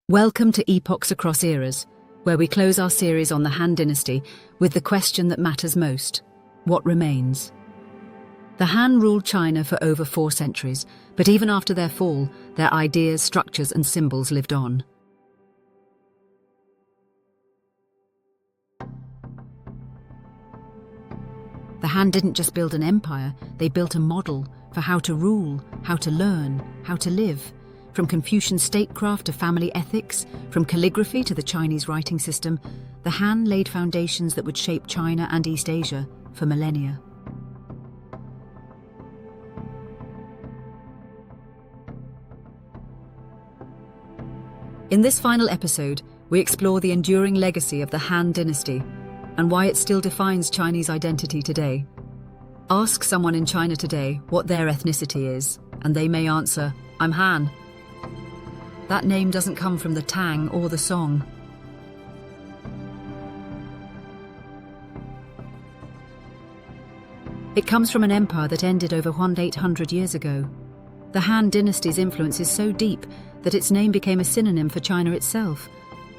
Welcome to Epochs Across Eras, where we close our series on the Han Dynasty with the question that matters most: what remains? The Han ruled China for over 4 centuries, but even after their fall, their ideas, structures, and symbols lived on. The Han didn't just build an empire, they built a model for how to rule, how to learn, how to live. From Confucian statecraft to family ethics, from calligraphy to the Chinese writing system, the Han laid foundations that would shape China and East Asia for millennia. In this final episode, we explore the enduring legacy of the Han Dynasty and why it still defines Chinese identity today. Ask someone in China today what their ethnicity is, and they may answer, "I'm Han." That name doesn't come from the Tang or the Song. It comes from an empire that ended over 800 years ago. The Han Dynasty's influence is so deep that its name became a synonym for China itself.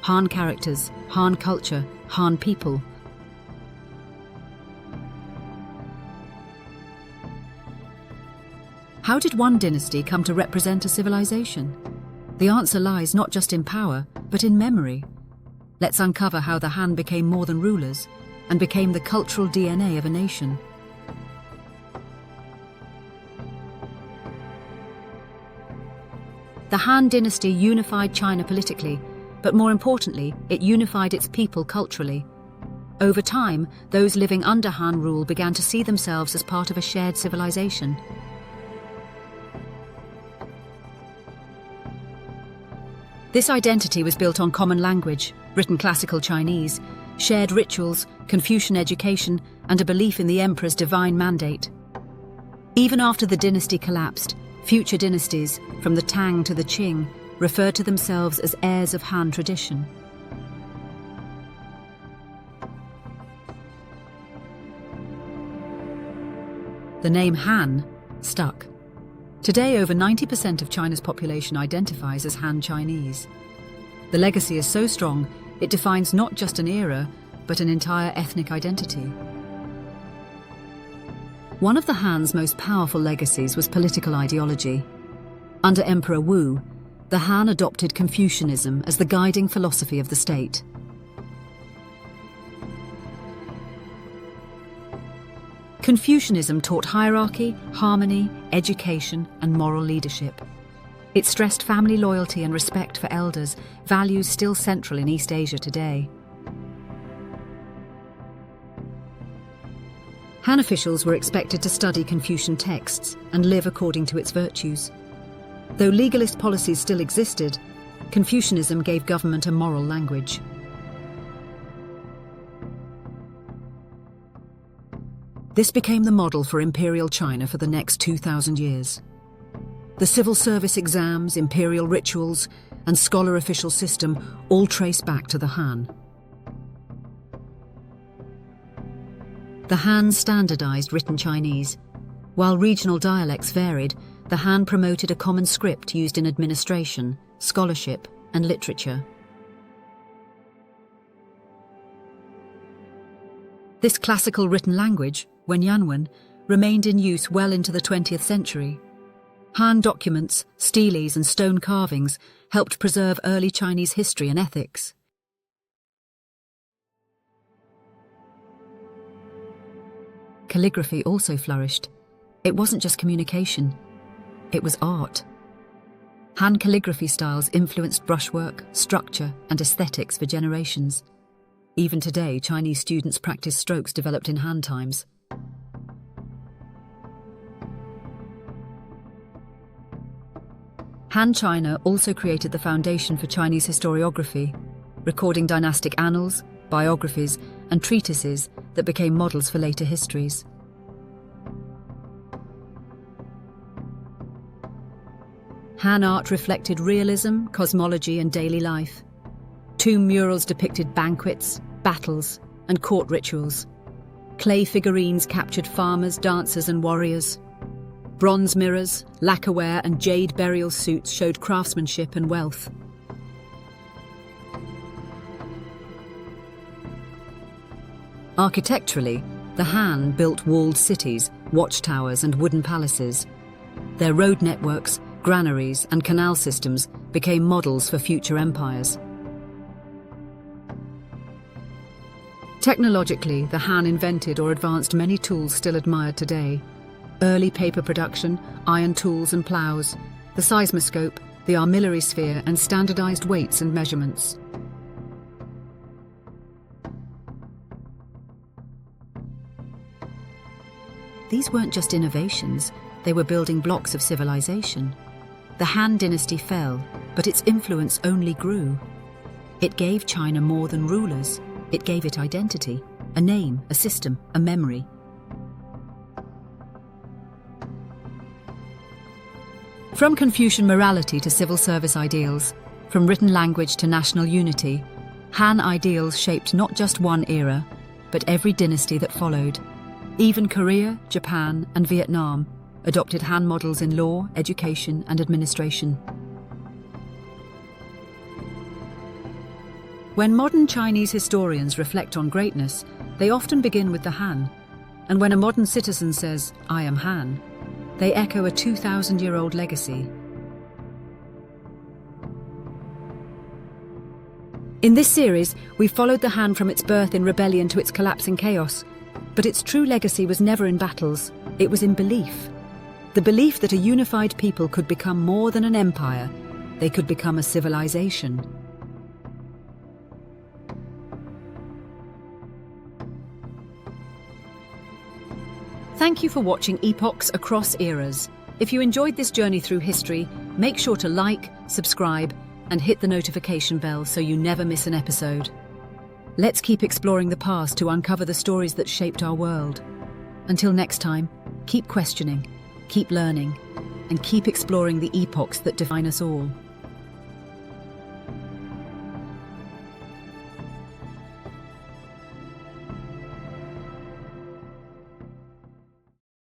Han characters, Han culture, Han people. How did one dynasty come to represent a civilization? The answer lies not just in power, but in memory. Let's uncover how the Han became more than rulers and became the cultural DNA of a nation. The Han Dynasty unified China politically, but more importantly, it unified its people culturally. Over time, those living under Han rule began to see themselves as part of a shared civilization. This identity was built on common language, written classical Chinese, shared rituals, Confucian education, and a belief in the emperor's divine mandate. Even after the dynasty collapsed, future dynasties, from the Tang to the Qing, referred to themselves as heirs of Han tradition. The name Han stuck. Today, over 90% of China's population identifies as Han Chinese. The legacy is so strong, it defines not just an era, but an entire ethnic identity. One of the Han's most powerful legacies was political ideology. Under Emperor Wu, the Han adopted Confucianism as the guiding philosophy of the state. Confucianism taught hierarchy, harmony, education, and moral leadership. It stressed family loyalty and respect for elders, values still central in East Asia today. Han officials were expected to study Confucian texts and live according to its virtues. Though legalist policies still existed, Confucianism gave government a moral language. This became the model for imperial China for the next 2,000 years. The civil service exams, imperial rituals, and scholar official system all trace back to the Han. The Han standardized written Chinese. While regional dialects varied, the Han promoted a common script used in administration, scholarship, and literature. This classical written language, Wenyanwen, remained in use well into the 20th century. Han documents, steles, and stone carvings helped preserve early Chinese history and ethics. Calligraphy also flourished. It wasn't just communication, it was art. Han calligraphy styles influenced brushwork, structure, and aesthetics for generations. Even today, Chinese students practice strokes developed in Han times. Han China also created the foundation for Chinese historiography, recording dynastic annals, biographies, and treatises that became models for later histories. Han art reflected realism, cosmology, and daily life. Tomb murals depicted banquets, battles, and court rituals. Clay figurines captured farmers, dancers, and warriors. Bronze mirrors, lacquerware, and jade burial suits showed craftsmanship and wealth. Architecturally, the Han built walled cities, watchtowers, and wooden palaces. Their road networks, granaries, and canal systems became models for future empires. Technologically, the Han invented or advanced many tools still admired today. Early paper production, iron tools and ploughs, the seismoscope, the armillary sphere, and standardized weights and measurements. These weren't just innovations, they were building blocks of civilization. The Han Dynasty fell, but its influence only grew. It gave China more than rulers. It gave it identity, a name, a system, a memory. From Confucian morality to civil service ideals, from written language to national unity, Han ideals shaped not just one era, but every dynasty that followed. Even Korea, Japan, and Vietnam adopted Han models in law, education, and administration. When modern Chinese historians reflect on greatness, they often begin with the Han. And when a modern citizen says, "I am Han," they echo a 2,000-year-old legacy. In this series, we followed the Han from its birth in rebellion to its collapse in chaos. But its true legacy was never in battles, it was in belief. The belief that a unified people could become more than an empire, they could become a civilization. Thank you for watching Epochs Across Eras. If you enjoyed this journey through history, make sure to like, subscribe, and hit the notification bell so you never miss an episode. Let's keep exploring the past to uncover the stories that shaped our world. Until next time, keep questioning, keep learning, and keep exploring the epochs that define us all.